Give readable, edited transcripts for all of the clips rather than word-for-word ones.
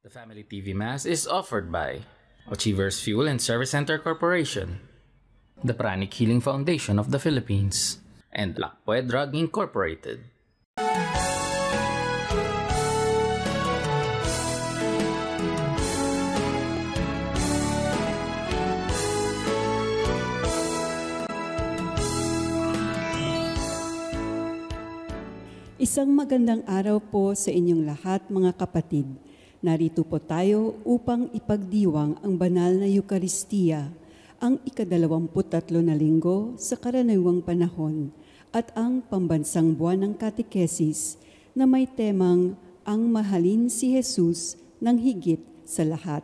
The Family TV Mass is offered by Achievers Fuel and Service Center Corporation, the Pranic Healing Foundation of the Philippines, and Lakpoe Drug Incorporated. Isang magandang araw po sa inyong lahat, mga kapatid. Narito po tayo upang ipagdiwang ang banal na Eukaristiya, ang ika-23 na linggo sa karaniwang panahon at ang pambansang buwan ng katekesis na may temang ang mahalin si Jesus ng higit sa lahat.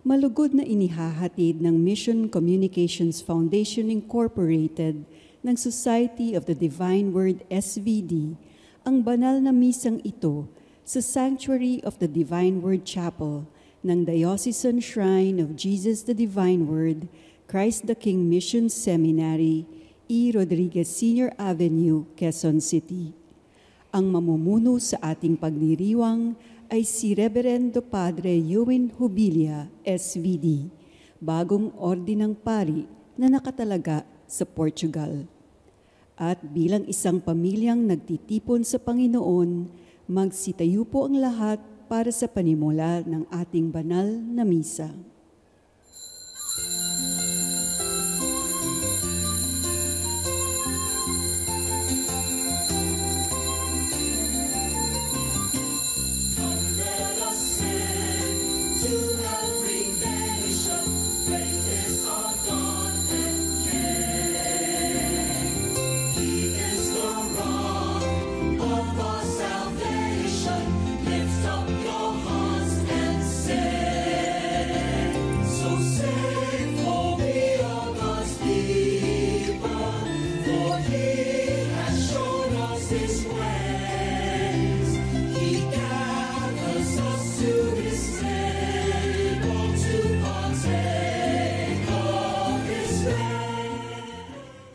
Malugod na inihahatid ng Mission Communications Foundation Incorporated ng Society of the Divine Word SVD ang banal na misang ito sa Sanctuary of the Divine Word Chapel ng Diocesan Shrine of Jesus the Divine Word, Christ the King Mission Seminary, E. Rodriguez Sr. Avenue, Quezon City. Ang mamumuno sa ating pagdiriwang ay si Reverendo Padre Ewan Jubilia, SVD, bagong ordinang pari na nakatalaga sa Portugal. At bilang isang pamilyang nagtitipon sa Panginoon, magsitayo po ang lahat para sa panimula ng ating banal na misa.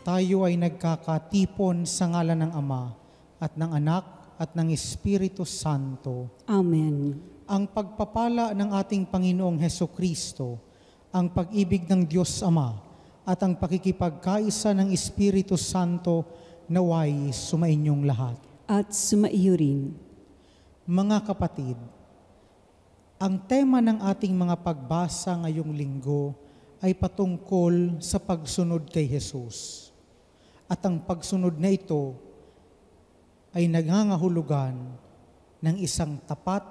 Tayo ay nagkakatipon sa ngalan ng Ama at ng Anak at ng Espiritu Santo. Amen. Ang pagpapala ng ating Panginoong Hesukristo, ang pag-ibig ng Diyos Ama at ang pakikipagkaisa ng Espiritu Santo naway sumainyong lahat. At sumaiyo rin. Mga kapatid, ang tema ng ating mga pagbasa ngayong linggo ay patungkol sa pagsunod kay Jesus. At ang pagsunod na ito ay nangangahulugan ng isang tapat,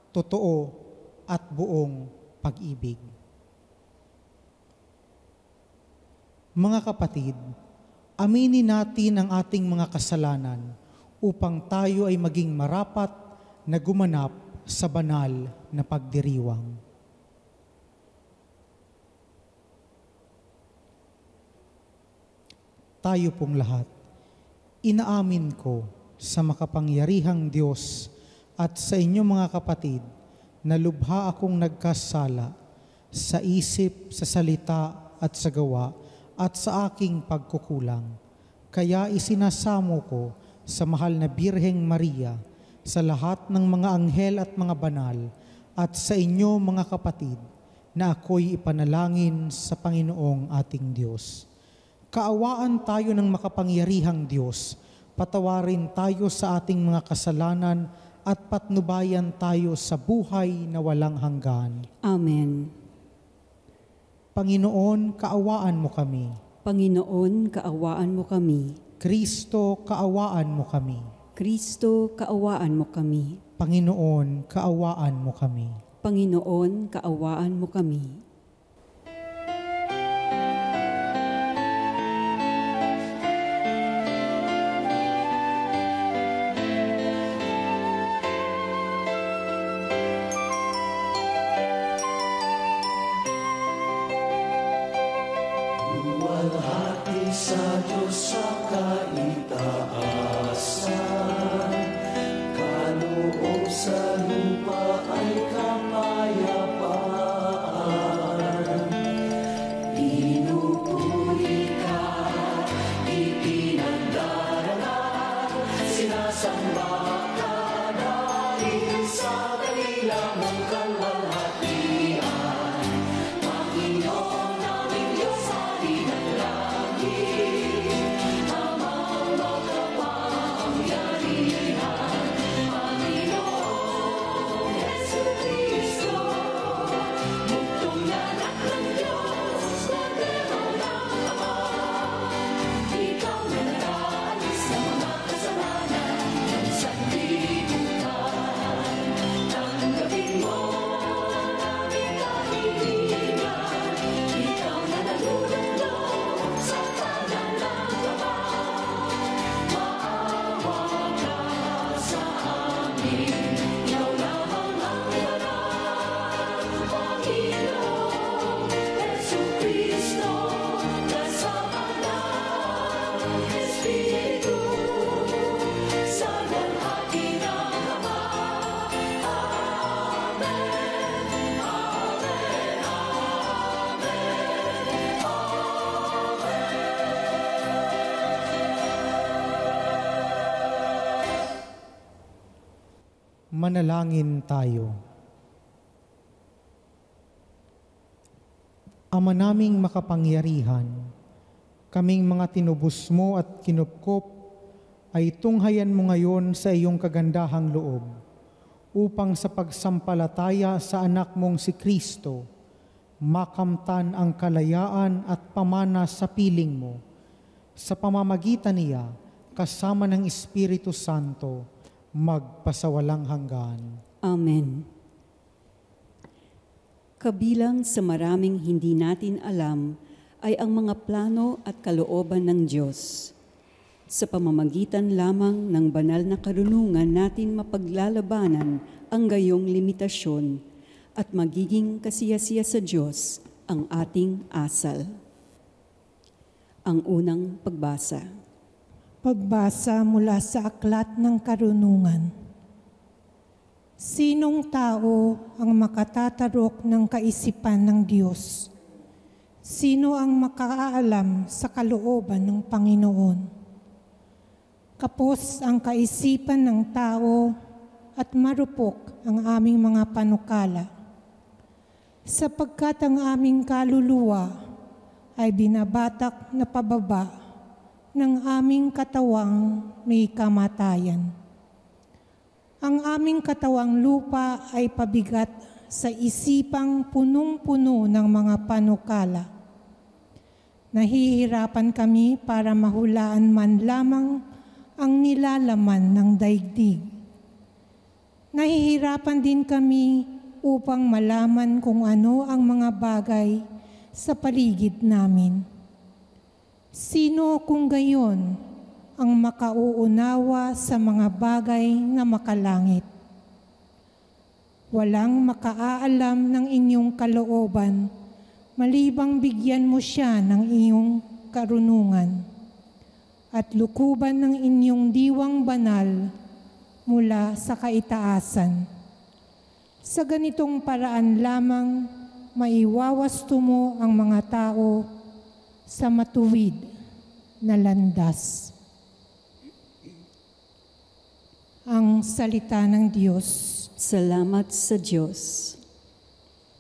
totoo at buong pag-ibig. Mga kapatid, aminin natin ang ating mga kasalanan upang tayo ay maging marapat na gumanap sa banal na pagdiriwang. Tayo pong lahat, inaamin ko sa makapangyarihang Diyos at sa inyong mga kapatid na lubha akong nagkasala sa isip, sa salita at sa gawa at sa aking pagkukulang. Kaya isinasamo ko sa mahal na Birheng Maria, sa lahat ng mga anghel at mga banal at sa inyo mga kapatid na ako'y ipanalangin sa Panginoong ating Diyos. Kaawaan tayo ng makapangyarihang Diyos, patawarin tayo sa ating mga kasalanan at patnubayan tayo sa buhay na walang hanggan. Amen. Panginoon, kaawaan mo kami. Panginoon, kaawaan mo kami. Kristo, kaawaan mo kami. Kristo, kaawaan mo kami. Panginoon, kaawaan mo kami. Panginoon, kaawaan mo kami. Luwalhati sa Diyos sa kaitaasan, kaloob sa lupa ay kapayapaan. Pinupuri ka, ipinagdarana, sinasamba ka dahil sa kanilang Manalangin tayo. Ama naming makapangyarihan, kaming mga tinubos mo at kinupkop ay tunghayan mo ngayon sa iyong kagandahang loob upang sa pagsampalataya sa anak mong si Kristo, makamtan ang kalayaan at pamana sa piling mo. Sa pamamagitan niya, kasama ng Espiritu Santo, magpasawalang hanggan. Amen. Kabilang sa maraming hindi natin alam ay ang mga plano at kalooban ng Diyos. Sa pamamagitan lamang ng banal na karunungan natin mapaglalabanan ang gayong limitasyon at magiging kasiyasiya sa Diyos ang ating asal. Ang unang pagbasa. Pagbasa mula sa Aklat ng Karunungan. Sinong tao ang makatatarok ng kaisipan ng Diyos? Sino ang makakaalam sa kalooban ng Panginoon? Kapos ang kaisipan ng tao at marupok ang aming mga panukala. Sapagkat ang aming kaluluwa ay binabatak na pababa ng aming katawang may kamatayan. Ang aming katawang lupa ay pabigat sa isipang punong-puno ng mga panukala. Nahihirapan kami para mahulaan man lamang ang nilalaman ng daigdig. Nahihirapan din kami upang malaman kung ano ang mga bagay sa paligid namin. Sino kung gayon ang makauunawa sa mga bagay na makalangit? Walang makaaalam ng inyong kalooban, malibang bigyan mo siya ng iyong karunungan at lukuban ng inyong diwang banal mula sa kaitaasan. Sa ganitong paraan lamang, maiwawasto mo ang mga tao sa matuwid na landas. Ang salita ng Diyos. Salamat sa Diyos.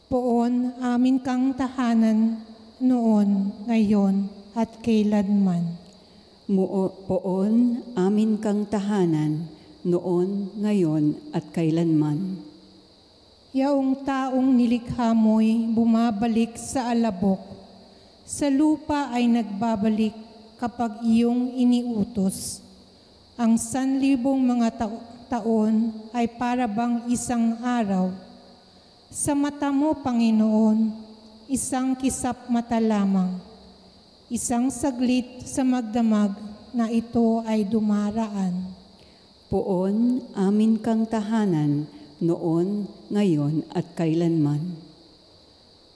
Poon amin kang tahanan noon, ngayon, at kailanman. Poon amin kang tahanan noon, ngayon, at kailanman. Yaong taong nilikha mo'y bumabalik sa alabok. Sa lupa ay nagbabalik kapag iyong iniutos. Ang 1,000 mga taon ay parabang isang araw. Sa mata mo, Panginoon, isang kisap mata lamang. Isang saglit sa magdamag na ito ay dumaraan. Poon amin kang tahanan noon, ngayon, at kailanman.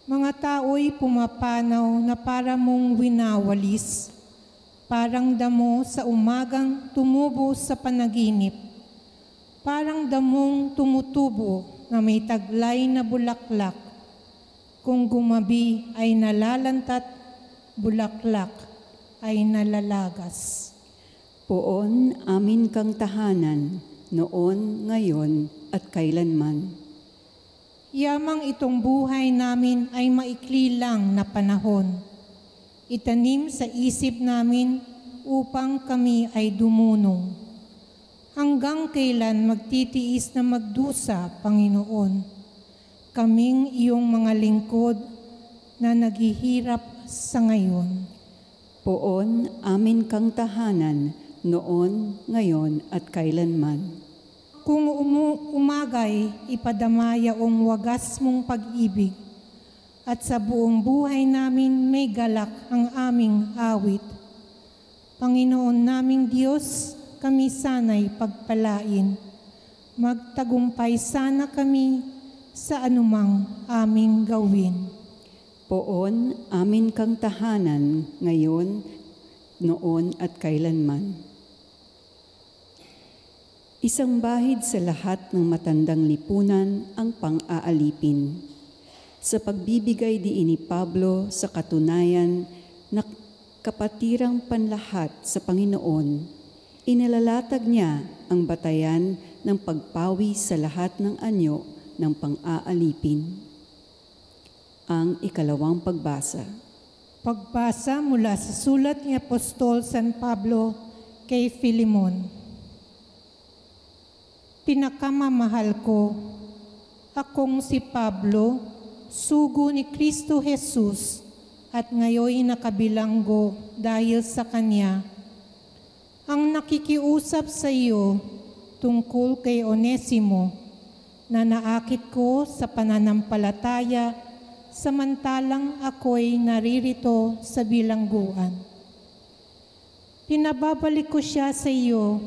Mga tao'y pumapanaw na para mong winawalis, parang damo sa umagang tumubo sa panaginip, parang damong tumutubo na may taglay na bulaklak, kung gumabi ay nalalantat, bulaklak ay nalalagas. Poon amin kang tahanan noon, ngayon, at kailanman. Yamang itong buhay namin ay maikli lang na panahon. Itanim sa isip namin upang kami ay dumunong. Hanggang kailan magtitiis na magdusa, Panginoon? Kaming iyong mga lingkod na naghihirap sa ngayon. Poon amin kang tahanan noon, ngayon, at kailanman. Kung umagay, ipadamayaong wagas mong pag-ibig, at sa buong buhay namin may galak ang aming awit. Panginoon naming Diyos, kami sana'y pagpalain. Magtagumpay sana kami sa anumang aming gawin. Poon amin kang tahanan ngayon, noon, at kailanman. Isang bahid sa lahat ng matandang lipunan ang pang-aalipin. Sa pagbibigay diin ni Pablo sa katunayan na kapatirang panlahat sa Panginoon, Inalalatag niya ang batayan ng pagpawi sa lahat ng anyo ng pang-aalipin. Ang ikalawang pagbasa. Pagbasa mula sa sulat ni Apostol San Pablo kay Filemon. Pinakamamahal ko, akong si Pablo, sugo ni Kristo Jesus, at ngayoy nakabilanggo dahil sa Kanya. Ang nakikiusap sa iyo tungkol kay Onesimo, na naakit ko sa pananampalataya, samantalang ako'y naririto sa bilangguan. Pinababalik ko siya sa iyo,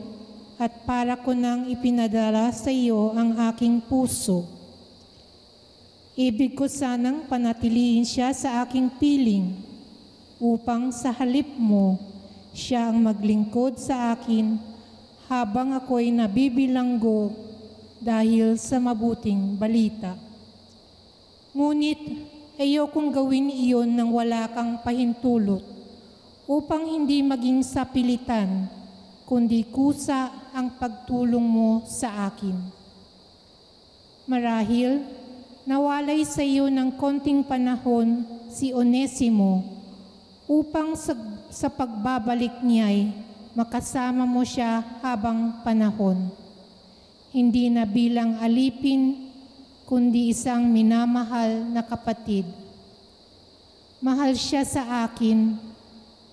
at para ko nang ipinadala sa iyo ang aking puso. Ibig ko sanang panatilihin siya sa aking piling, upang sa halip mo, siya ang maglingkod sa akin habang ako'y nabibilanggo dahil sa mabuting balita. Ngunit ayokong gawin iyon nang wala kang pahintulot, upang hindi maging sapilitan, kundi kusa ang pagtulong mo sa akin. Marahil, nawalay sa iyo ng konting panahon si Onesimo upang sa pagbabalik niya'y makasama mo siya habang panahon. Hindi na bilang alipin, kundi isang minamahal na kapatid. Mahal siya sa akin,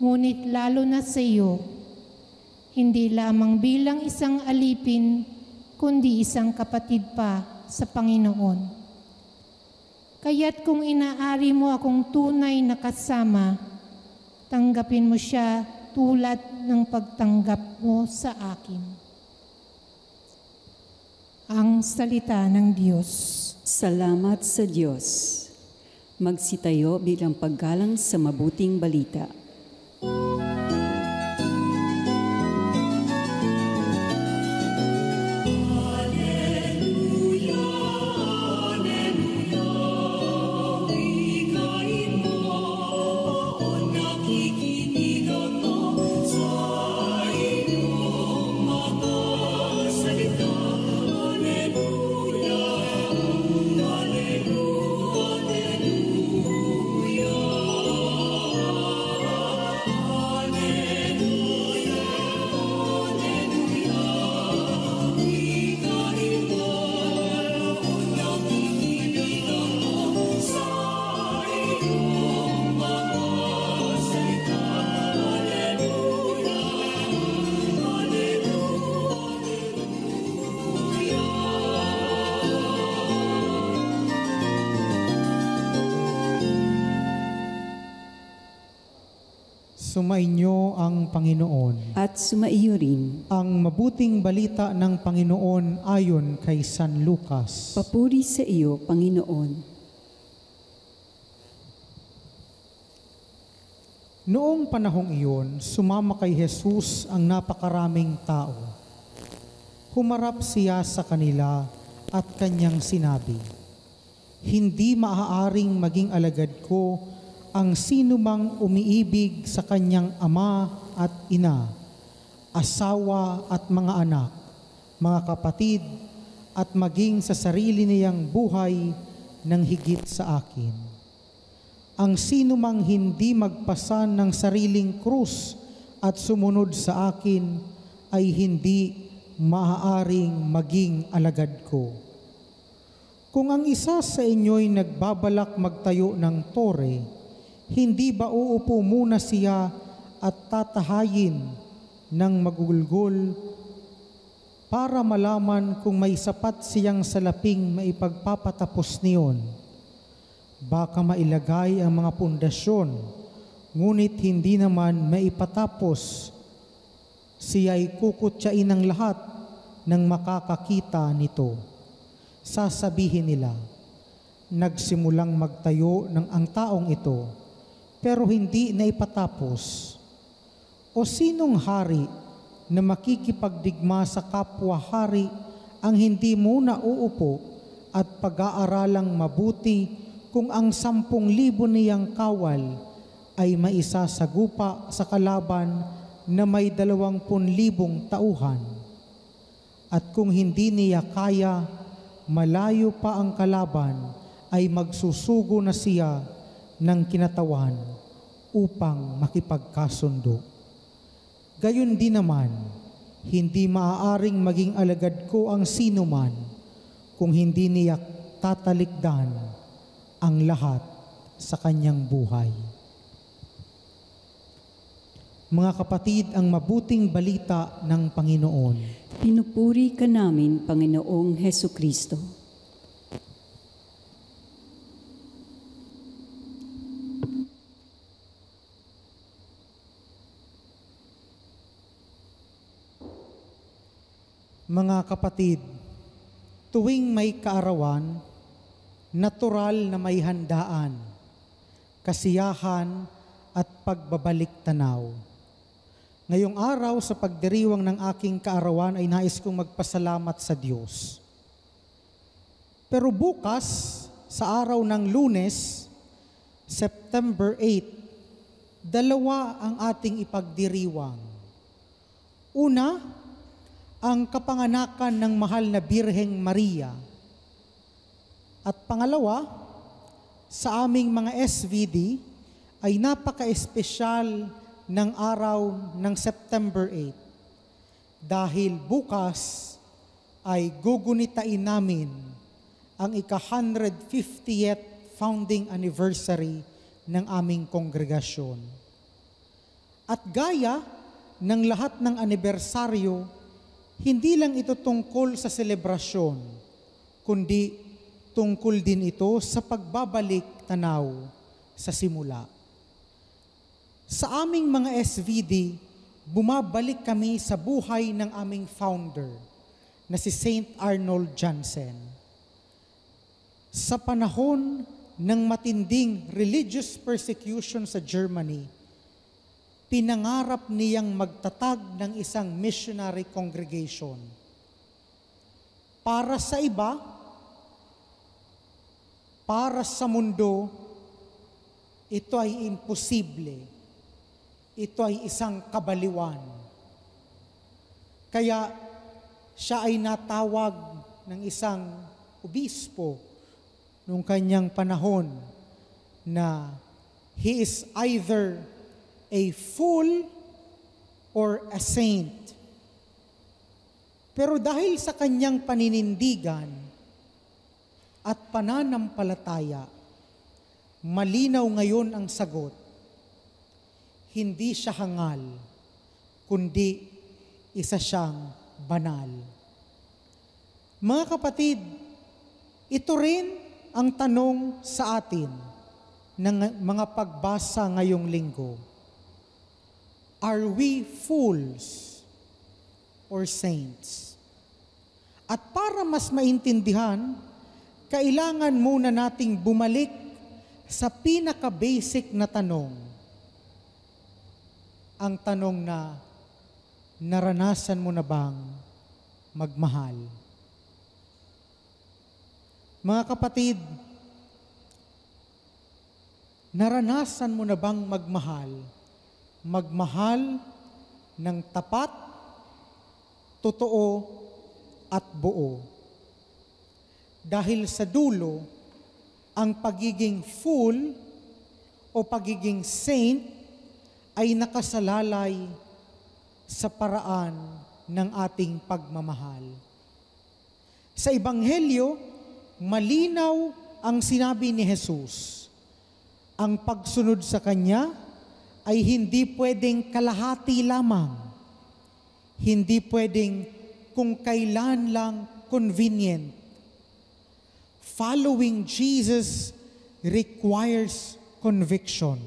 ngunit lalo na sa iyo. Hindi lamang bilang isang alipin, kundi isang kapatid pa sa Panginoon. Kaya't kung inaari mo akong tunay na kasama, tanggapin mo siya tulad ng pagtanggap mo sa akin. Ang salita ng Diyos. Salamat sa Diyos. Magsitayo bilang paggalang sa mabuting balita. Sumainyo ang Panginoon. At sumaiyo rin. Ang mabuting balita ng Panginoon ayon kay San Lucas. Papuri sa iyo, Panginoon. Noong panahong iyon, sumama kay Jesus ang napakaraming tao. Humarap siya sa kanila at kanyang sinabi, "Hindi maaaring maging alagad ko ang sinumang umiibig sa kanyang ama at ina, asawa at mga anak, mga kapatid, at maging sa sarili niyang buhay ng higit sa akin. Ang sinumang hindi magpasan ng sariling krus at sumunod sa akin ay hindi maaaring maging alagad ko. Kung ang isa sa inyo'y nagbabalak magtayo ng tore, hindi ba uupo muna siya at tatahayin ng magugulgol para malaman kung may sapat siyang salaping maipagpapatapos niyon? Baka mailagay ang mga pundasyon, ngunit hindi naman maipatapos. Siya'y kukutyain ng lahat ng makakakita nito. Sasabihin nila, nagsimulang magtayo ng ang taong ito, pero hindi na ipatapos. O sinong hari na makikipagdigma sa kapwa-hari ang hindi muna uupo at pag-aaralang mabuti kung ang 10,000 niyang kawal ay maisasagupa sa kalaban na may 20,000 tauhan. At kung hindi niya kaya, malayo pa ang kalaban, ay magsusugo na siya ng kinatawan upang makipagkasundo. Gayon din naman, hindi maaaring maging alagad ko ang sinuman kung hindi niya tatalikdan ang lahat sa kanyang buhay. Mga kapatid, ang mabuting balita ng Panginoon. Pinupuri ka namin, Panginoong Hesukristo. Mga kapatid, tuwing may kaarawan, natural na may handaan, kasiyahan at pagbabalik tanaw. Ngayong araw sa pagdiriwang ng aking kaarawan ay nais kong magpasalamat sa Diyos. Pero bukas, sa araw ng Lunes, September 8, 2 ang ating ipagdiriwang. Una, ang kapanganakan ng mahal na Birheng Maria. At pangalawa, sa aming mga SVD ay napaka-espesyal ng araw ng September 8 dahil bukas ay gugunitain namin ang ika-150th founding anniversary ng aming kongregasyon. At gaya ng lahat ng anibersaryo, hindi lang ito tungkol sa selebrasyon, kundi tungkol din ito sa pagbabalik tanaw sa simula. Sa aming mga SVD, bumabalik kami sa buhay ng aming founder na si Saint Arnold Jansen. Sa panahon ng matinding religious persecution sa Germany, pinangarap niyang magtatag ng isang missionary congregation. Para sa iba, para sa mundo, ito ay imposible. Ito ay isang kabaliwan. Kaya siya ay natawag ng isang obispo noong kanyang panahon na he is either a fool or a saint. Pero dahil sa kanyang paninindigan at pananampalataya, malinaw ngayon ang sagot. Hindi siya hangal, kundi isa siyang banal. Mga kapatid, ito rin ang tanong sa atin ng mga pagbasa ngayong linggo. Are we fools or saints? At para mas maintindihan, kailangan muna nating bumalik sa pinaka-basic na tanong. Ang tanong na, naranasan mo na bang magmahal? Mga kapatid, naranasan mo na bang magmahal? Magmahal ng tapat, totoo, at buo. Dahil sa dulo, ang pagiging fool o pagiging saint ay nakasalalay sa paraan ng ating pagmamahal. Sa Ebanghelyo, malinaw ang sinabi ni Jesus. Ang pagsunod sa Kanya ay hindi pwedeng kalahati lamang. Hindi pwedeng kung kailan lang convenient. Following Jesus requires conviction.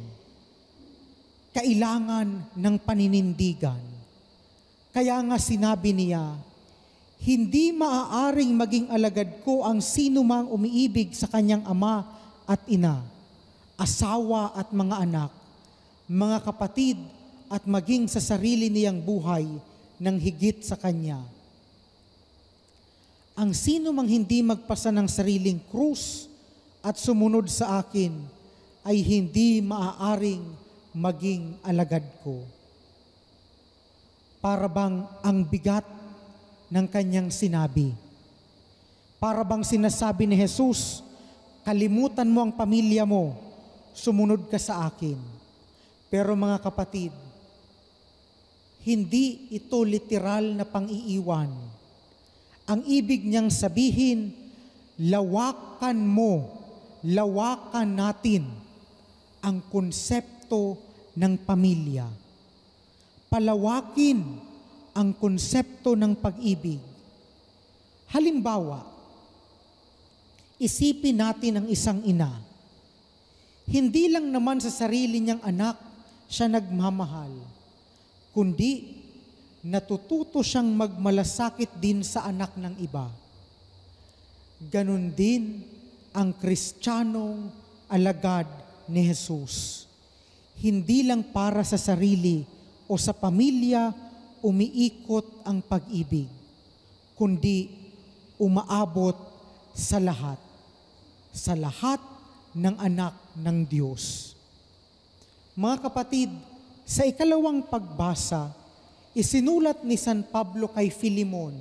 Kailangan ng paninindigan. Kaya nga sinabi niya, hindi maaaring maging alagad ko ang sino mang umiibig sa kanyang ama at ina, asawa at mga anak, mga kapatid at maging sa sarili niyang buhay ng higit sa kanya. Ang sino mang hindi magpasa ng sariling krus at sumunod sa akin ay hindi maaaring maging alagad ko. Para bang ang bigat ng kanyang sinabi. Para bang sinasabi ni Jesus, kalimutan mo ang pamilya mo, sumunod ka sa akin. Pero mga kapatid, hindi ito literal na pang-iiwan. Ang ibig niyang sabihin, lawakan natin ang konsepto ng pamilya. Palawakin ang konsepto ng pag-ibig. Halimbawa, isipin natin ang isang ina. Hindi lang naman sa sarili niyang anak siya nagmamahal, kundi natututo siyang magmalasakit din sa anak ng iba. Ganon din ang Kristiyanong alagad ni Jesus. Hindi lang para sa sarili o sa pamilya umiikot ang pag-ibig, kundi umaabot sa lahat ng anak ng Diyos. Mga kapatid, sa ikalawang pagbasa, isinulat ni San Pablo kay Filemon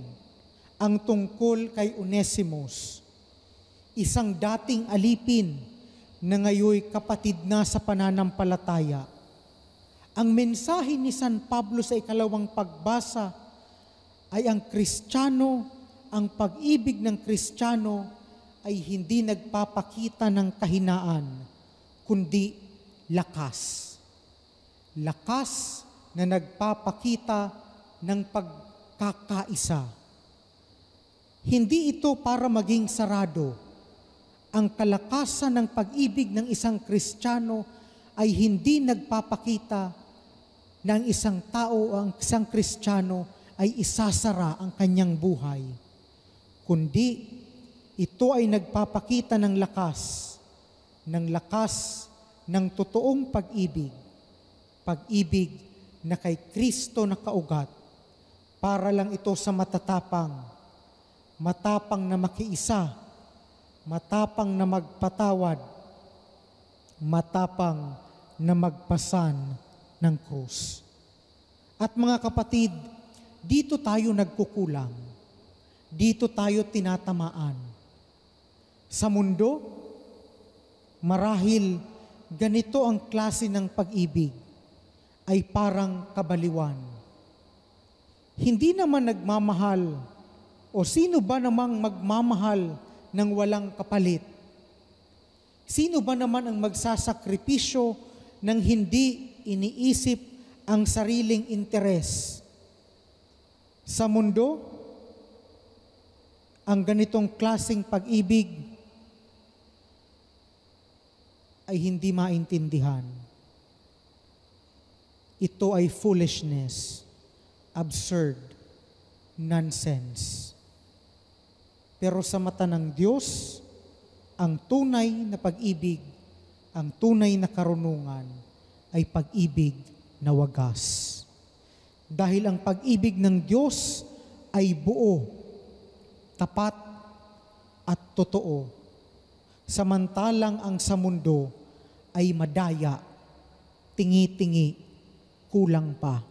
ang tungkol kay Onesimos, isang dating alipin na ngayoy kapatid na sa pananampalataya. Ang mensahe ni San Pablo sa ikalawang pagbasa ay ang Kristiyano, ang pag-ibig ng Kristiyano ay hindi nagpapakita ng kahinaan, kundi lakas. Lakas na nagpapakita ng pagkakaisa. Hindi ito para maging sarado. Ang kalakasan ng pag-ibig ng isang Kristiyano ay hindi nagpapakita na ang isang tao o ang isang Kristiyano ay isasara ang kanyang buhay. Kundi ito ay nagpapakita ng lakas ng totoong pag-ibig. Pag-ibig na kay Kristo nakaugat, para lang ito sa matapang na makiisa, matapang na magpatawad, matapang na magpasan ng krus. At mga kapatid, dito tayo nagkukulang. Dito tayo tinatamaan. Sa mundo, marahil ganito ang klase ng pag-ibig ay parang kabaliwan. Hindi naman nagmamahal o sino ba namang magmamahal ng walang kapalit? Sino ba naman ang magsasakripisyo ng hindi iniisip ang sariling interes? Sa mundo, ang ganitong klaseng pag-ibig ay hindi maintindihan. Ito ay foolishness, absurd, nonsense. Pero sa mata ng Diyos, ang tunay na pag-ibig, ang tunay na karunungan ay pag-ibig na wagas. Dahil ang pag-ibig ng Diyos ay buo, tapat at totoo. Samantalang ang sa mundo ay madaya, tingi-tingi, kulang pa.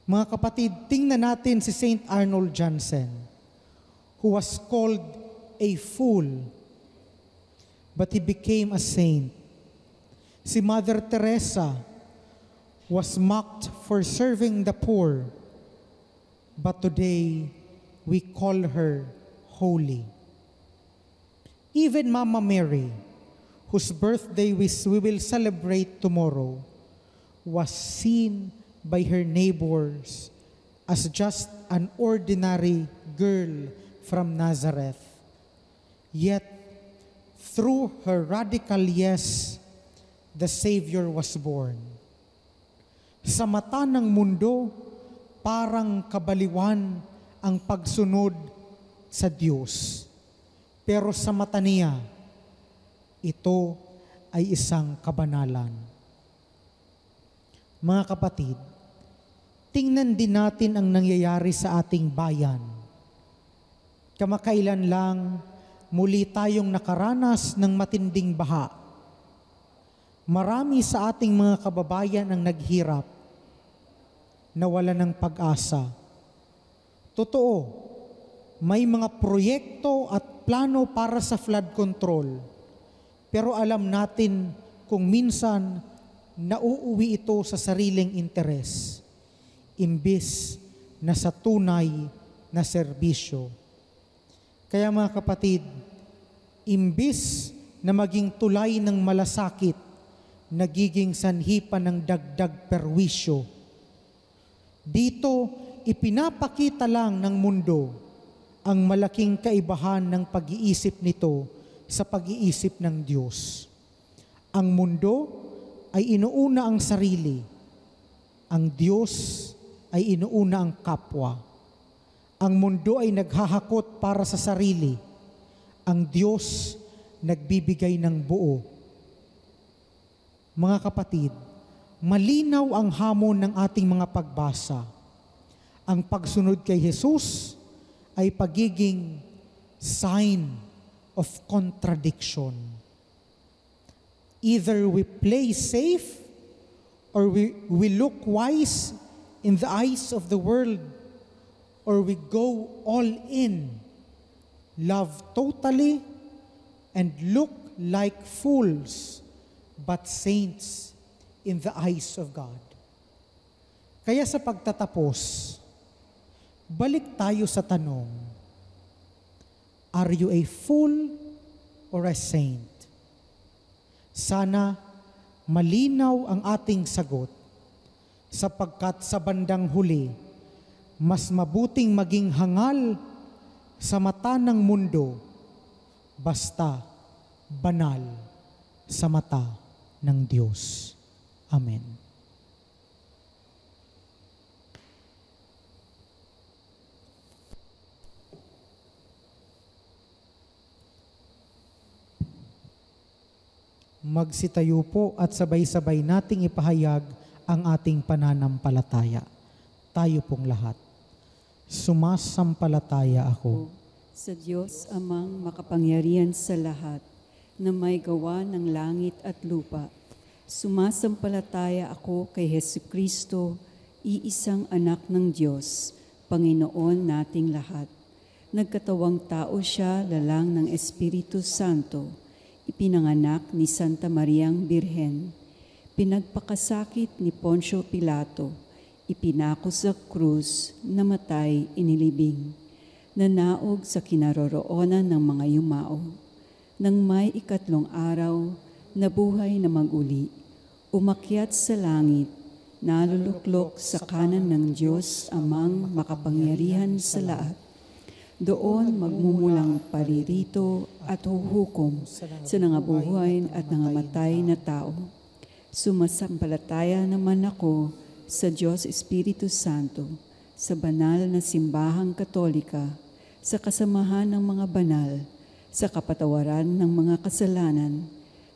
Mga kapatid, tingnan natin si St. Arnold Janssen, who was called a fool, but he became a saint. Si Mother Teresa was mocked for serving the poor, but today we call her holy. Even Mama Mary, whose birthday we will celebrate tomorrow, was seen by her neighbors as just an ordinary girl from Nazareth. Yet, through her radical yes, the Savior was born. Sa mata ng mundo, parang kabaliwan ang pagsunod sa Diyos. Pero sa mata niya, ito ay isang kabanalan. Mga kapatid, tingnan din natin ang nangyayari sa ating bayan. Kamakailan lang, muli tayong nakaranas ng matinding baha. Marami sa ating mga kababayan ang naghirap. nawala ng pag-asa. Totoo, may mga proyekto at plano para sa flood control. Pero alam natin kung minsan nauuwi ito sa sariling interes, imbis na sa tunay na serbisyo. Kaya mga kapatid, imbis na maging tulay ng malasakit, nagiging sanhi pa ng dagdag perwisyo. Dito, ipinapakita lang ng mundo ang malaking kaibahan ng pag-iisip nito sa pag-iisip ng Diyos. Ang mundo ay inuuna ang sarili. Ang Diyos ay inuuna ang kapwa. Ang mundo ay naghahakot para sa sarili. Ang Diyos nagbibigay ng buo. Mga kapatid, malinaw ang hamon ng ating mga pagbasa. Ang pagsunod kay Jesus ay pagiging sign of contradiction. Either we play safe or we look wise in the eyes of the world, or we go all in, love totally, and look like fools, but saints in the eyes of God. Kaya sa pagtatapos, balik tayo sa tanong, are you a fool or a saint? Sana malinaw ang ating sagot, sapagkat sa bandang huli, mas mabuting maging hangal sa mata ng mundo, basta banal sa mata ng Diyos. Amen. Magsitayo po at sabay-sabay nating ipahayag ang ating pananampalataya. Tayo pong lahat. Sumasampalataya ako sa Diyos amang makapangyarihan sa lahat, na may gawa ng langit at lupa. Sumasampalataya ako kay Hesukristo, iisang anak ng Diyos, Panginoon nating lahat. Nagkatawang tao siya, lalang ng Espiritu Santo, ipinanganak ni Santa Mariang Birhen, pinagpakasakit ni Poncio Pilato, ipinako sa krus, namatay, inilibing, nanaog sa kinaroroonan ng mga yumao. Nang may ikatlong araw, nabuhay na maguli, umakyat sa langit, naluluklok sa kanan ng Diyos amang makapangyarihan sa lahat. Doon magmumulang paririto at huhukom sa nangabuhay at nangamatay na tao. Sumasampalataya naman ako sa Diyos Espiritu Santo, sa banal na simbahang katolika, sa kasamahan ng mga banal, sa kapatawaran ng mga kasalanan,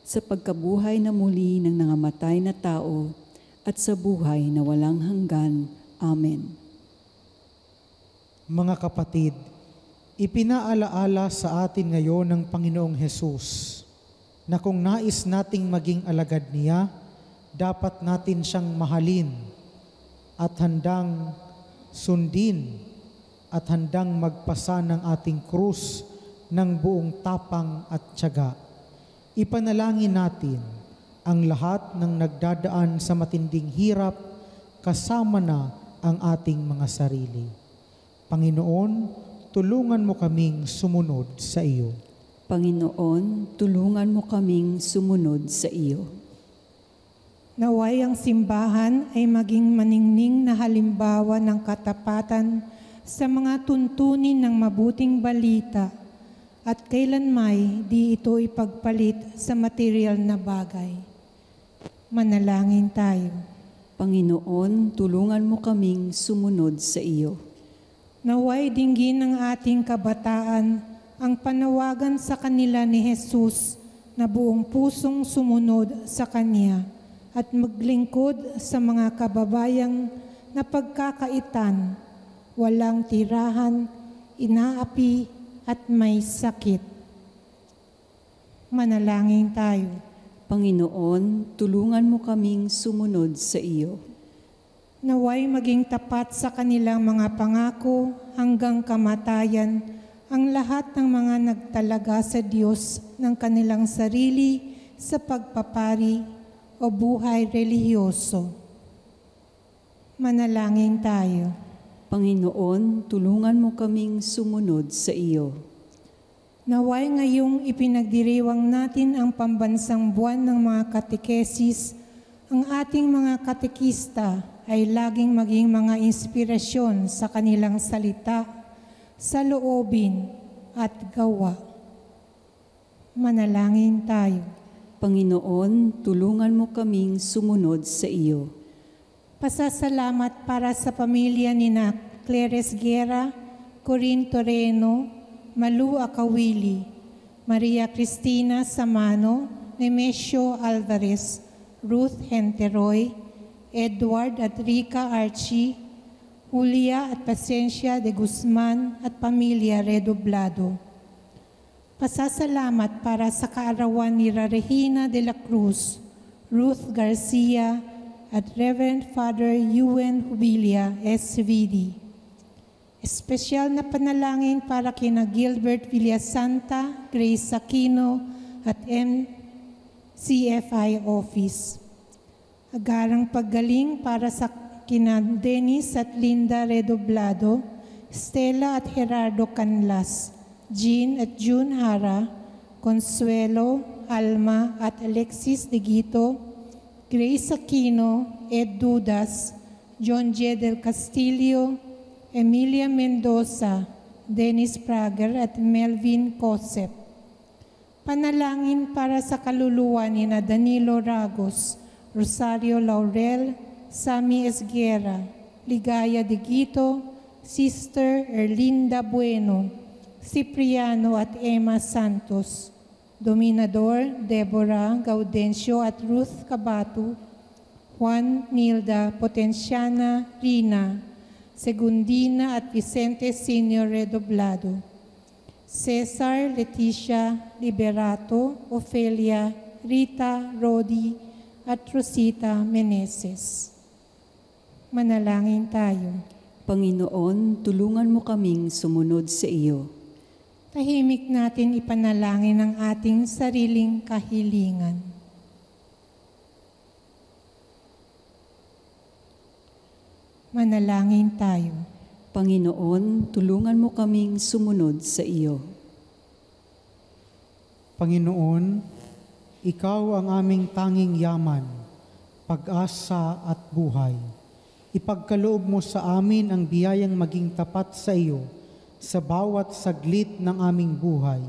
sa pagkabuhay na muli ng nangamatay na tao, at sa buhay na walang hanggan. Amen. Mga kapatid, ipinaalaala sa atin ngayon ng Panginoong Hesus na kung nais nating maging alagad niya, dapat natin siyang mahalin at handang sundin at handang magpasa ng ating krus ng buong tapang at tiyaga. Ipanalangin natin ang lahat ng nagdadaan sa matinding hirap kasama na ang ating mga sarili. Panginoon, tulungan mo kaming sumunod sa iyo. Panginoon, tulungan mo kaming sumunod sa iyo. Naway ang simbahan ay maging maningning na halimbawa ng katapatan sa mga tuntunin ng mabuting balita at kailanmay di ito ipagpalit sa material na bagay. Manalangin tayo. Panginoon, tulungan mo kaming sumunod sa iyo. Naway dinggin ng ating kabataan ang panawagan sa kanila ni Jesus na buong pusong sumunod sa Kanya at maglingkod sa mga kababayang na pagkakaitan, walang tirahan, inaapi at may sakit. Manalangin tayo. Panginoon, tulungan mo kaming sumunod sa iyo. Naway maging tapat sa kanilang mga pangako hanggang kamatayan ang lahat ng mga nagtalaga sa Diyos ng kanilang sarili sa pagpapari o buhay relihiyoso. Manalangin tayo. Panginoon, tulungan mo kaming sumunod sa iyo. Naway ngayong ipinagdiriwang natin ang pambansang buwan ng mga katekesis, ang ating mga katekista ay laging maging mga inspirasyon sa kanilang salita, sa loobin at gawa. Manalangin tayo. Panginoon, tulungan mo kaming sumunod sa iyo. Pasasalamat para sa pamilya ni na Clares Guerra, Corinne Toreno, Malu Akawili, Maria Cristina Samano, Nemesio Alvarez, Ruth Henteroy, Edward at Rica Archie, Julia at Pasencia de Guzman at pamilya Redoblado. Pasasalamat para sa kaarawan ni Regina de la Cruz, Ruth Garcia at Reverend Father Yuen Jubilia, SVD. Espesyal na panalangin para kina Gilbert Villasanta, Grace Aquino at MCFI Office. Agarang paggaling para sa kina Dennis at Linda Redoblado, Stella at Gerardo Canlas, Jean at June Hara, Consuelo, Alma at Alexis De Guito, Grace Aquino, Ed Dudas, John J. del Castillo, Emilia Mendoza, Dennis Prager at Melvin Cosep. Panalangin para sa kaluluwa ni na Danilo Ragos, Rosario Laurel, Sammy Esguerra, Ligaya De Guito, Sister Erlinda Bueno, Cipriano at Emma Santos, Dominador Deborah Gaudencio at Ruth Cabato, Juan Nilda Potenciana Rina, Segundina at Vicente Senior Redoblado, Cesar Leticia Liberato, Ofelia, Rita Rodi, at Rosita Meneses. Manalangin tayo. Panginoon, tulungan mo kaming sumunod sa iyo. Tahimik natin ipanalangin ang ating sariling kahilingan. Manalangin tayo. Panginoon, tulungan mo kaming sumunod sa iyo. Panginoon, Ikaw ang aming tanging yaman, pag-asa at buhay. Ipagkaloob mo sa amin ang biyayang maging tapat sa iyo sa bawat saglit ng aming buhay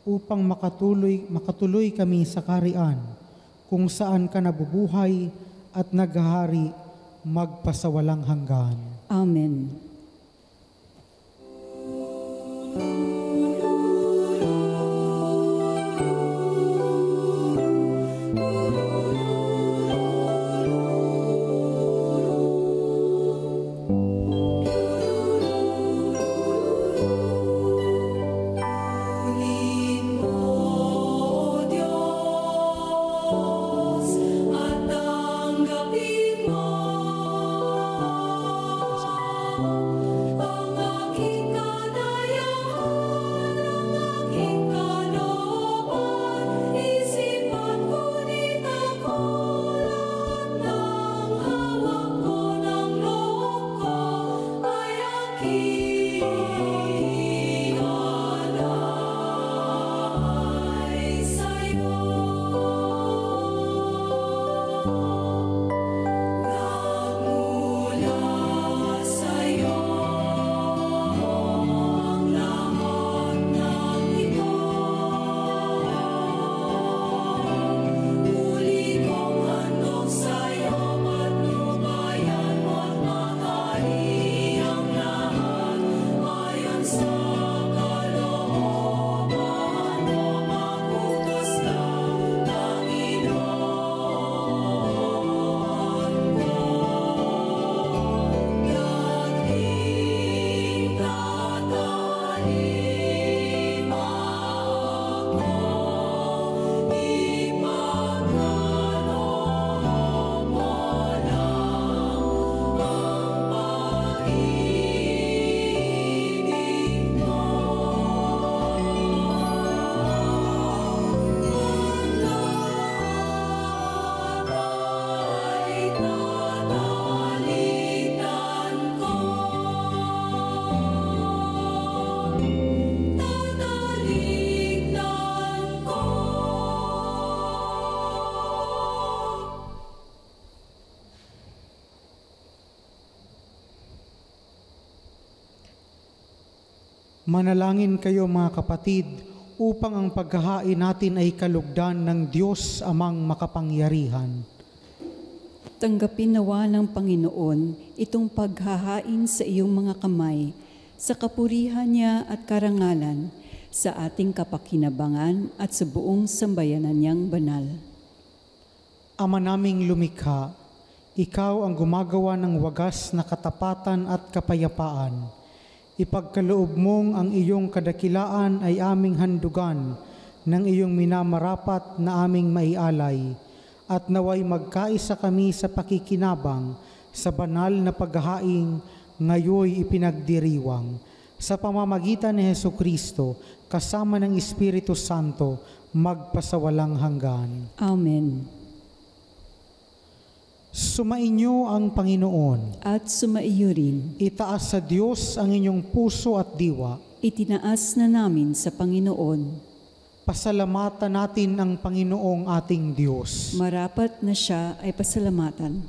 upang makatuloy kami sa kaharian kung saan ka nabubuhay at naghahari magpasawalang hanggan. Amen. Ang aking kadayahan. Manalangin kayo mga kapatid upang ang paghahain natin ay kalugdan ng Diyos amang makapangyarihan. Tanggapin nawa ng Panginoon itong paghahain sa iyong mga kamay, sa kapurihan niya at karangalan, sa ating kapakinabangan at sa buong sambayanan niyang banal. Ama naming lumikha, ikaw ang gumagawa ng wagas na katapatan at kapayapaan. Ipagkaloob mong ang iyong kadakilaan ay aming handugan ng iyong minamarapat na aming maialay, at naway magkaisa kami sa pakikinabang sa banal na paghahain ngayoy ipinagdiriwang. Sa pamamagitan ni Hesukristo, kasama ng Espiritu Santo, magpasawalang hanggan. Amen. Sumainyo ang Panginoon. At sumaiyo rin. Itaas sa Diyos ang inyong puso at diwa. Itinaas na namin sa Panginoon. Pasalamatan natin ang Panginoong ating Diyos. Marapat na siya ay pasalamatan.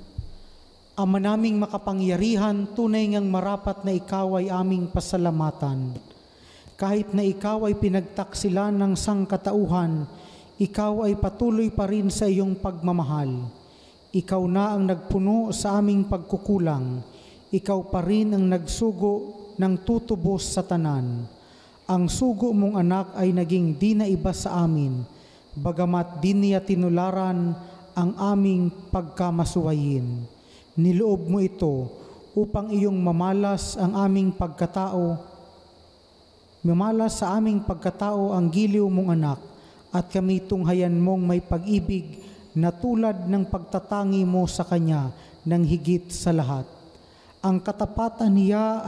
Ama naming makapangyarihan, tunay ngang marapat na ikaw ay aming pasalamatan. Kahit na ikaw ay pinagtaksilan ng sangkatauhan, ikaw ay patuloy pa rin sa iyong pagmamahal. Ikaw na ang nagpuno sa aming pagkukulang. Ikaw pa rin ang nagsugo ng tutubos sa tanan. Ang sugo mong anak ay naging di na iba sa amin, bagamat di niya tinularan ang aming pagkamasuwayin. Niloob mo ito upang iyong mamalas ang aming pagkatao, mamalas sa aming pagkatao ang giliw mong anak, at kami tunghayan mong may pag-ibig na tulad ng pagtatangi mo sa kanya ng higit sa lahat. Ang katapatan niya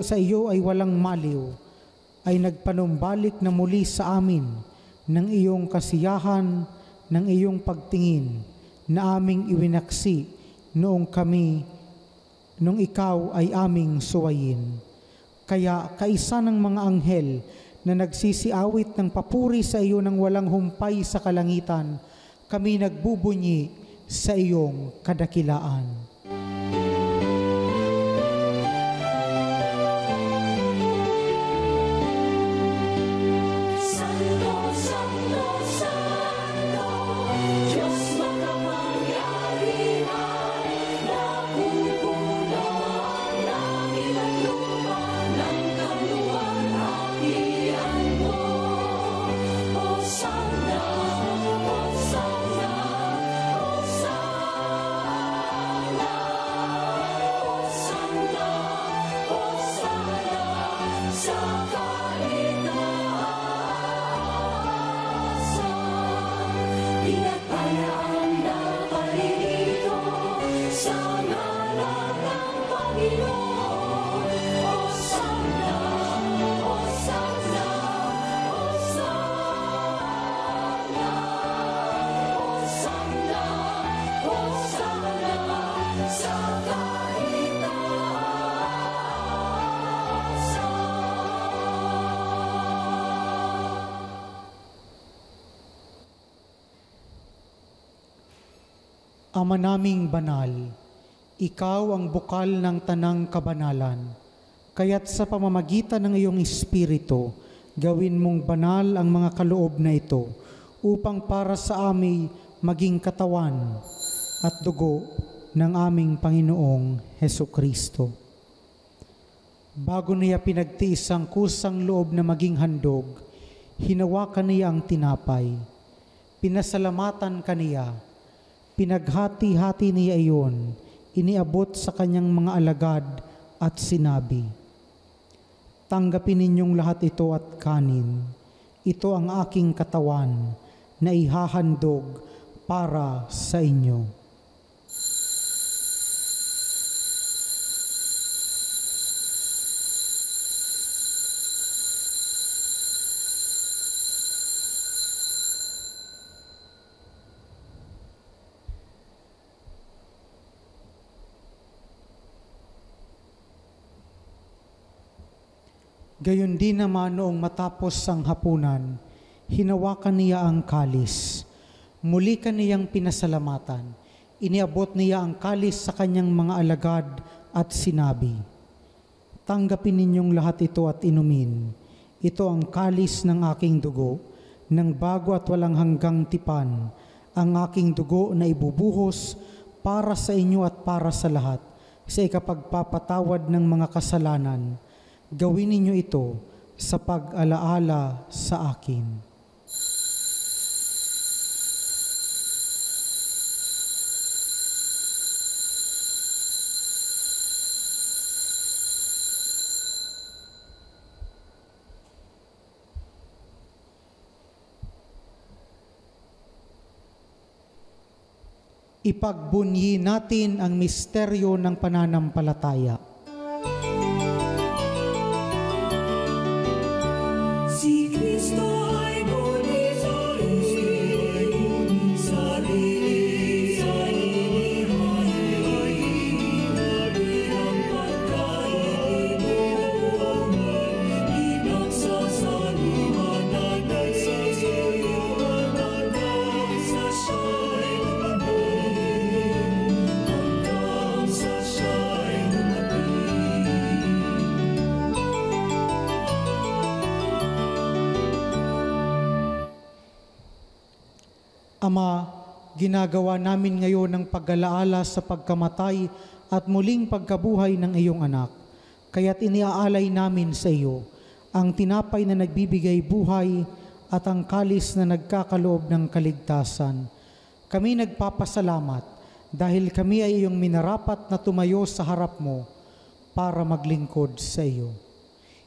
sa iyo ay walang maliw, ay nagpanumbalik na muli sa amin ng iyong kasiyahan, ng iyong pagtingin na aming iwinaksi noong ikaw ay aming suwayin. Kaya kaisa ng mga anghel na nagsisiawit ng papuri sa iyo ng walang humpay sa kalangitan, kami nagbubunyi sa iyong kadakilaan. Ama naming banal, ikaw ang bukal ng tanang kabanalan. Kaya't sa pamamagitan ng iyong Espiritu, gawin mong banal ang mga kaloob na ito, upang para sa amin maging katawan at dugo ng aming Panginoong Hesukristo. Bago niya pinagtiis ang kusang loob na maging handog, hinawakan niya ang tinapay. Pinasalamatan kaniya. Pinaghati-hati niya iyon, iniabot sa kanyang mga alagad at sinabi, "Tanggapin ninyong lahat ito at kanin. Ito ang aking katawan na ihahandog para sa inyo." Gayon din naman noong matapos ang hapunan, hinawakan niya ang kalis. Muli kaniyang pinasalamatan. Iniabot niya ang kalis sa kanyang mga alagad at sinabi, "Tanggapin ninyong lahat ito at inumin. Ito ang kalis ng aking dugo, ng bago at walang hanggang tipan, ang aking dugo na ibubuhos para sa inyo at para sa lahat, sa ikapagpapatawad ng mga kasalanan. Gawin ninyo ito sa pag-alaala sa akin. Ipagbunyi natin ang misteryo ng pananampalataya. Si Kristo ay gunisain, sarili sa inihain, ang pagkainiluwanan, inagsasaliwanan, nagsasaliwanan, sa siya'y hanggang sa siya'y Ama, ginagawa namin ngayon ang pag-alaala sa pagkamatay at muling pagkabuhay ng iyong anak. Kaya't iniaalay namin sa iyo ang tinapay na nagbibigay buhay at ang kalis na nagkakaloob ng kaligtasan. Kami nagpapasalamat dahil kami ay iyong minarapat na tumayo sa harap mo para maglingkod sa iyo.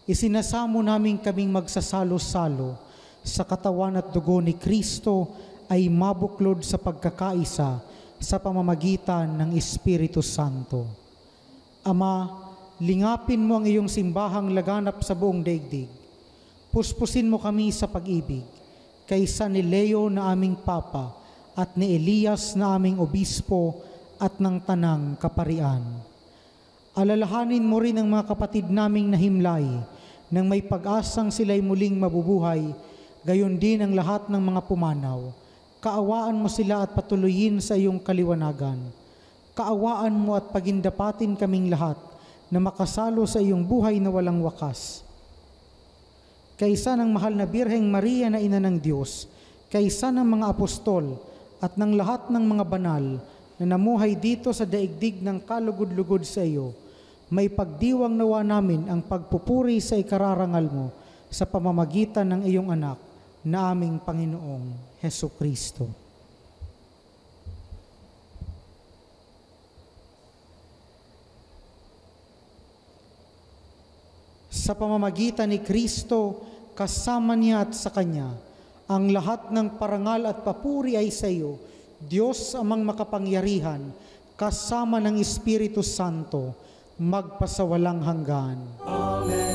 Isinasamo namin kaming magsasalo-salo sa katawan at dugo ni Kristo ay mabuklod sa pagkakaisa sa pamamagitan ng Espiritu Santo. Ama, lingapin mo ang iyong simbahang laganap sa buong daigdig. Puspusin mo kami sa pag-ibig, kaysa ni Leo na aming Papa at ni Elias na aming Obispo at ng Tanang Kaparian. Alalahanin mo rin ang mga kapatid naming nahimlay nang may pag-asang sila'y muling mabubuhay, gayon din ang lahat ng mga pumanaw. Kaawaan mo sila at patuloyin sa iyong kaliwanagan. Kaawaan mo at pagindapatin kaming lahat na makasalo sa iyong buhay na walang wakas. Kaysa ng mahal na Birheng Maria na Ina ng Diyos, kaysa ng mga apostol at ng lahat ng mga banal na namuhay dito sa daigdig ng kalugod-lugod sa iyo, may pagdiwang nawa namin ang pagpupuri sa ikararangal mo sa pamamagitan ng iyong anak na aming Panginoong Hesukristo. Sa pamamagitan ni Kristo, kasama niya at sa Kanya, ang lahat ng parangal at papuri ay sa iyo, Diyos amang makapangyarihan, kasama ng Espiritu Santo, magpasawalang hanggan. Amen.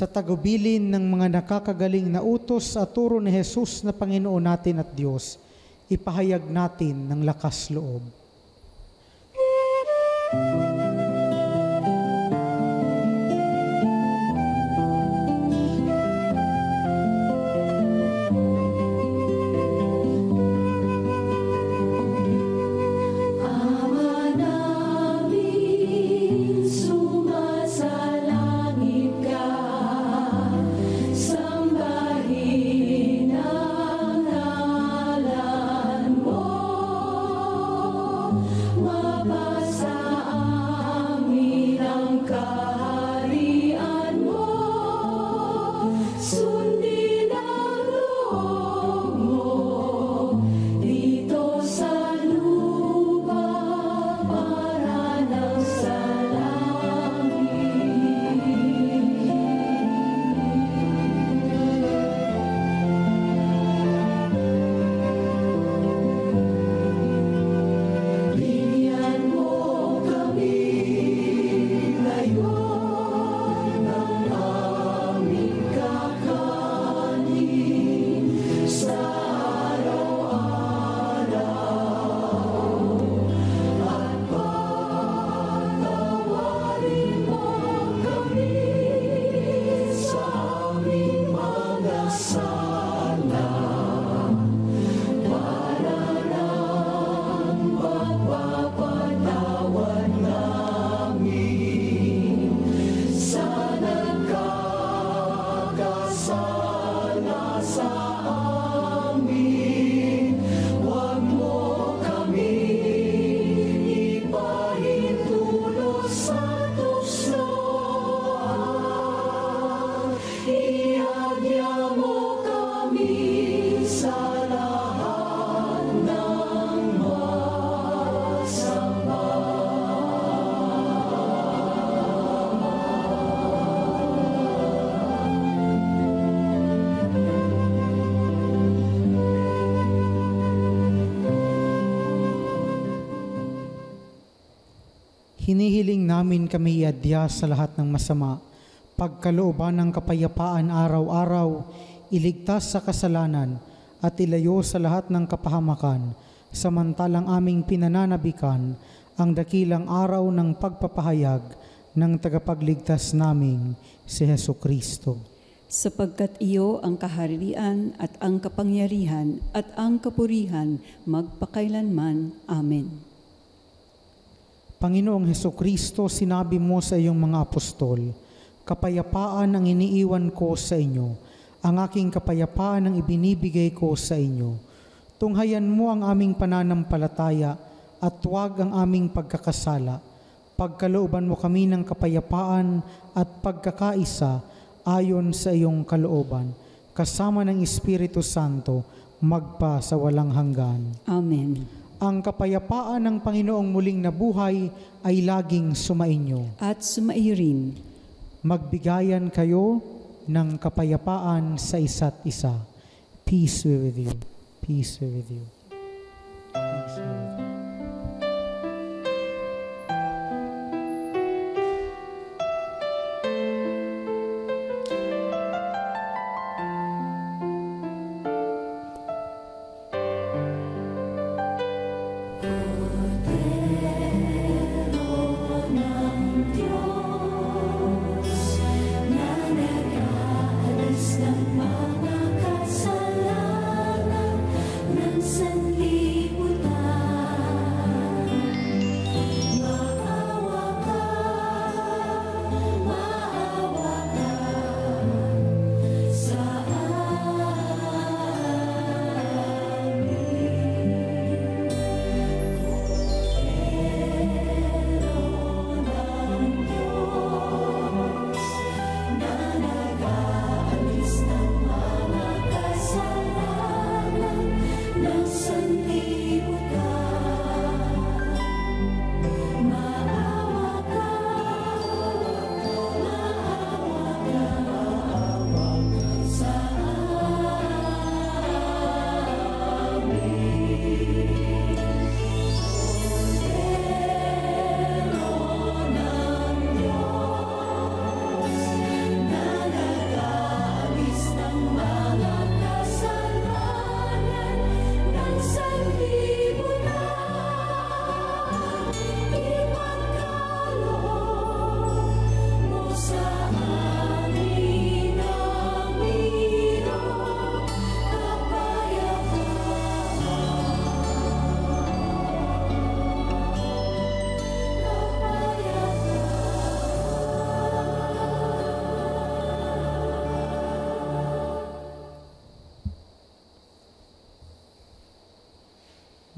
Sa tagubilin ng mga nakakagaling na utos at turo ni Jesus na Panginoon natin at Diyos, ipahayag natin ng lakas loob. Sambahin ang ngalan mo. Hinihiling namin kami iadya sa lahat ng masama, pagkalooban ng kapayapaan araw-araw, iligtas sa kasalanan, at ilayo sa lahat ng kapahamakan, samantalang aming pinananabikan ang dakilang araw ng pagpapahayag ng tagapagligtas naming si Hesu Kristo. Sapagkat iyo ang kaharian at ang kapangyarihan at ang kapurihan magpakailanman. Amen. Panginoong Hesu Kristo, sinabi mo sa iyong mga apostol, kapayapaan ang iniiwan ko sa inyo, ang aking kapayapaan ang ibinibigay ko sa inyo. Tunghayan mo ang aming pananampalataya at huwag ang aming pagkakasala. Pagkalooban mo kami ng kapayapaan at pagkakaisa ayon sa iyong kalooban, kasama ng Espiritu Santo, magpa sa walang hanggan. Amen. Ang kapayapaan ng Panginoong muling nabuhay ay laging sumainyo. At sumaiyo rin. Magbigayan kayo ng kapayapaan sa isa't isa. Peace be with you. Peace be with you. Peace be with you.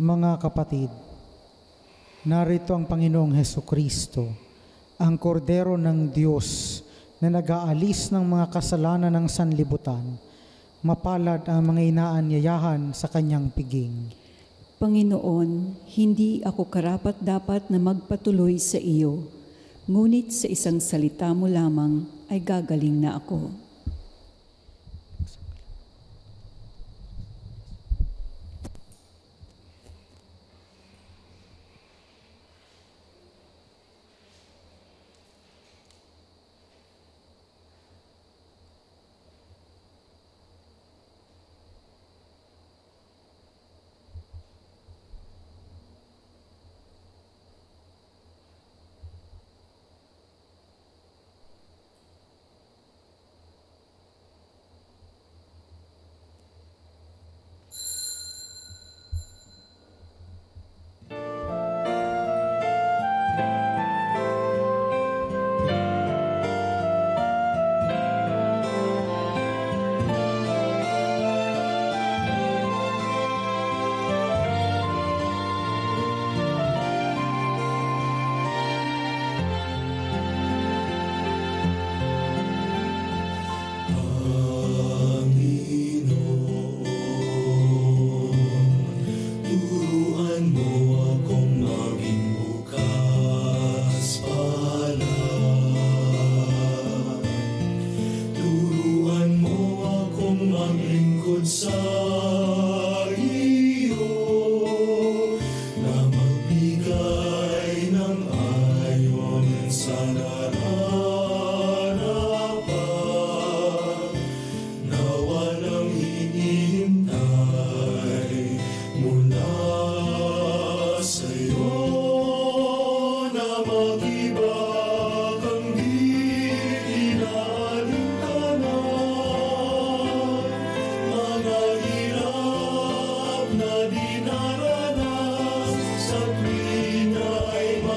Mga kapatid, narito ang Panginoong Hesu Kristo, ang kordero ng Diyos na nag-aalis ng mga kasalanan ng sanlibutan. Mapalad ang mga inaanyayahan sa kanyang piging. Panginoon, hindi ako karapat-dapat na magpatuloy sa iyo, ngunit sa isang salita mo lamang ay gagaling na ako.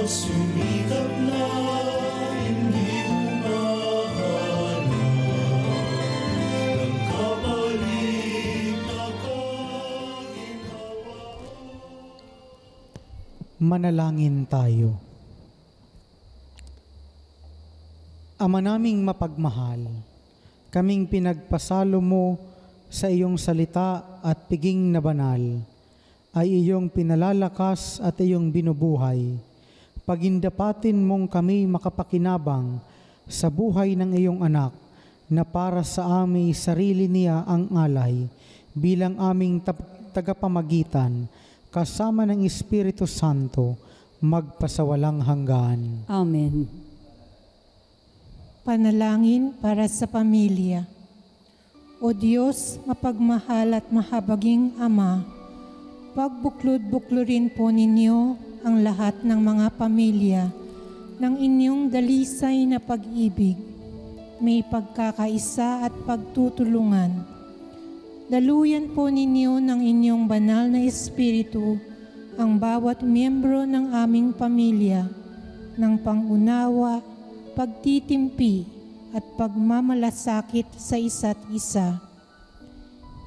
sumikap na hindi humahanap ng kapalit na kaginhawa. Manalangin tayo. Ama naming mapagmahal, kaming pinagpasalo mo sa iyong salita at piging na banal, ay iyong pinalalakas at iyong binubuhay. Pagindapatin mong kami makapakinabang sa buhay ng iyong anak na para sa aming sarili niya ang alay bilang aming tagapamagitan kasama ng Espiritu Santo magpasawalang hanggan. Amen. Panalangin para sa pamilya. O Diyos, mapagmahal at mahabaging Ama, pagbuklod-buklurin po ninyo ang lahat ng mga pamilya ng inyong dalisay na pag-ibig, may pagkakaisa at pagtutulungan. Daluyan po ninyo ng inyong banal na Espiritu ang bawat miyembro ng aming pamilya ng pangunawa, pagtitimpi at pagmamalasakit sa isa't isa.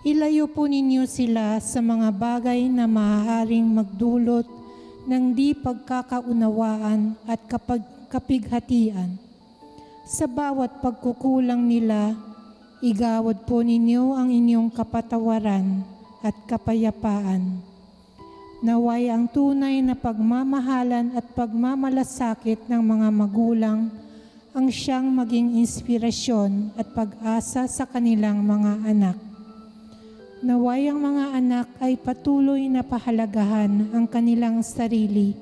Ilayo po ninyo sila sa mga bagay na maaaring magdulot ng di pagkakaunawaan at kapighatian. Sa bawat pagkukulang nila, igawad po ninyo ang inyong kapatawaran at kapayapaan. Naway ang tunay na pagmamahalan at pagmamalasakit ng mga magulang ang siyang maging inspirasyon at pag-asa sa kanilang mga anak. Naway ang mga anak ay patuloy na pahalagahan ang kanilang sarili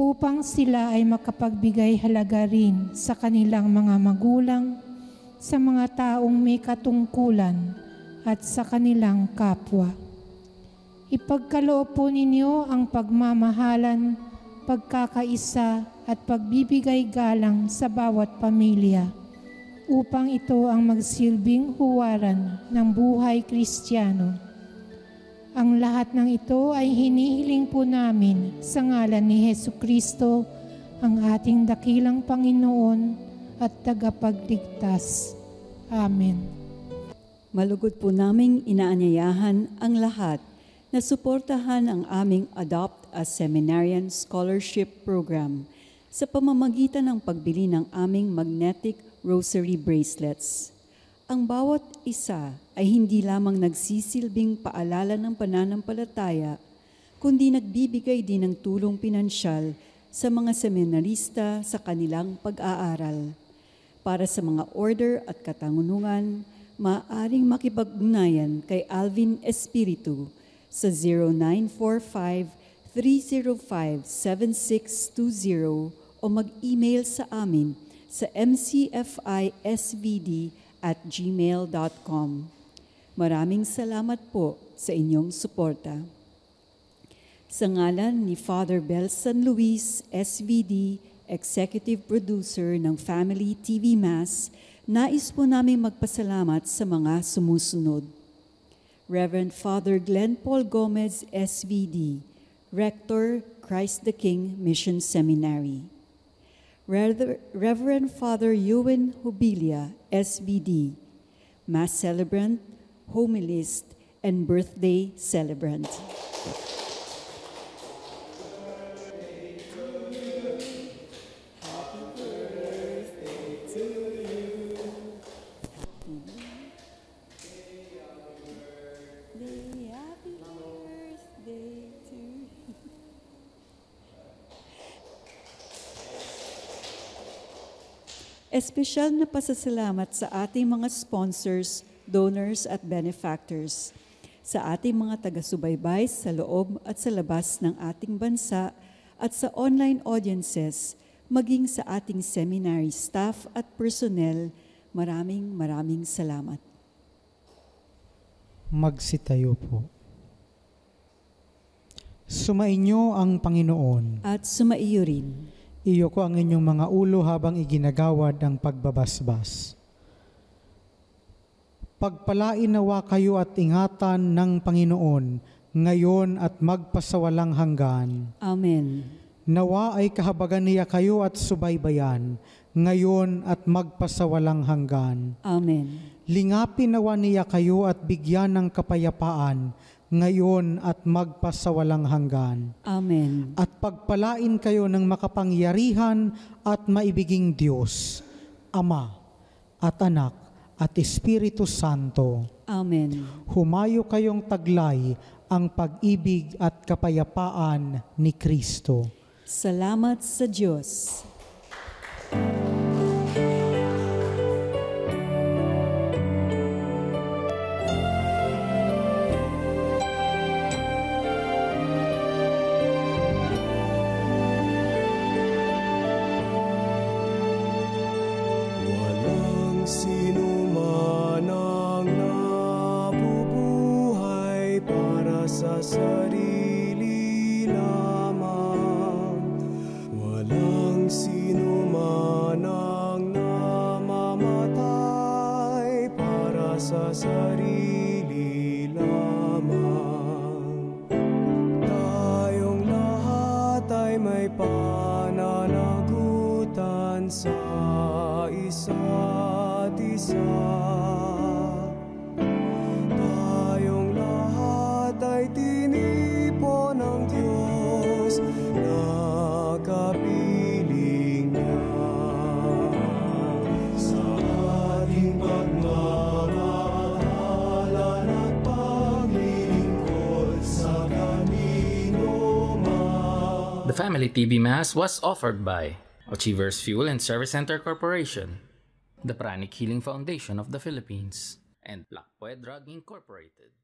upang sila ay makapagbigay halaga rin sa kanilang mga magulang, sa mga taong may katungkulan at sa kanilang kapwa. Ipagkaloob po ninyo ang pagmamahalan, pagkakaisa at pagbibigay galang sa bawat pamilya upang ito ang magsilbing huwaran ng buhay Kristiyano. Ang lahat ng ito ay hinihiling po namin sa ngalan ni Hesukristo, ang ating dakilang Panginoon at tagapagligtas. Amen. Malugod po naming inaanyayahan ang lahat na suportahan ang aming Adopt a Seminarian Scholarship Program sa pamamagitan ng pagbili ng aming magnetic rosary bracelets. Ang bawat isa ay hindi lamang nagsisilbing paalala ng pananampalataya, kundi nagbibigay din ng tulong pinansyal sa mga seminarista sa kanilang pag-aaral. Para sa mga order at katanungan, maaaring makipag-ugnayan kay Alvin Espiritu sa 0945-305-7620 o mag-email sa amin sa mcfisvd@gmail.com. Maraming salamat po sa inyong suporta. Sa ngalan ni Father Bel San Luis, SVD, Executive Producer ng Family TV Mass, nais po namin magpasalamat sa mga sumusunod. Reverend Father Glenn Paul Gomez, SVD, Rector, Christ the King Mission Seminary. Reverend Father Ewan Hubilia, SVD, Mass Celebrant, Homilist, and Birthday Celebrant. Espesyal na pasasalamat sa ating mga sponsors, donors at benefactors, sa ating mga taga-subaybay sa loob at sa labas ng ating bansa at sa online audiences, maging sa ating seminary staff at personnel. Maraming salamat. Magsitayo po. Sumainyo ang Panginoon. At sumaiyo rin. Iyo ko ang inyong mga ulo habang iginagawad ang pagbabasbas. Pagpalain nawa kayo at ingatan ng Panginoon ngayon at magpasawalang hanggan. Amen. Nawa ay kahabagan niya kayo at subaybayan, ngayon at magpasawalang hanggan. Amen. Lingapin nawa niya kayo at bigyan ng kapayapaan, ngayon at magpasawalang hanggan. Amen. At pagpalain kayo ng makapangyarihan at maibiging Diyos, Ama at Anak at Espiritu Santo. Amen. Humayo kayong taglay ang pag-ibig at kapayapaan ni Kristo. Salamat sa Diyos. Walang sinuman ang nabubuhay para sa sarili lamang. Walang sinuman ang namamatay para sa sarili lamang. Tayong lahat ay may pananagutan sa isa't isa. Tayong lahat ay tinipon ng Diyos na kapiling niya. Sa ating pagmamahalan at paglilingkod sa kanino man. The Family TV Mass was offered by Achievers Fuel and Service Center Corporation, the Pranic Healing Foundation of the Philippines, and Lakpoe Drug Incorporated.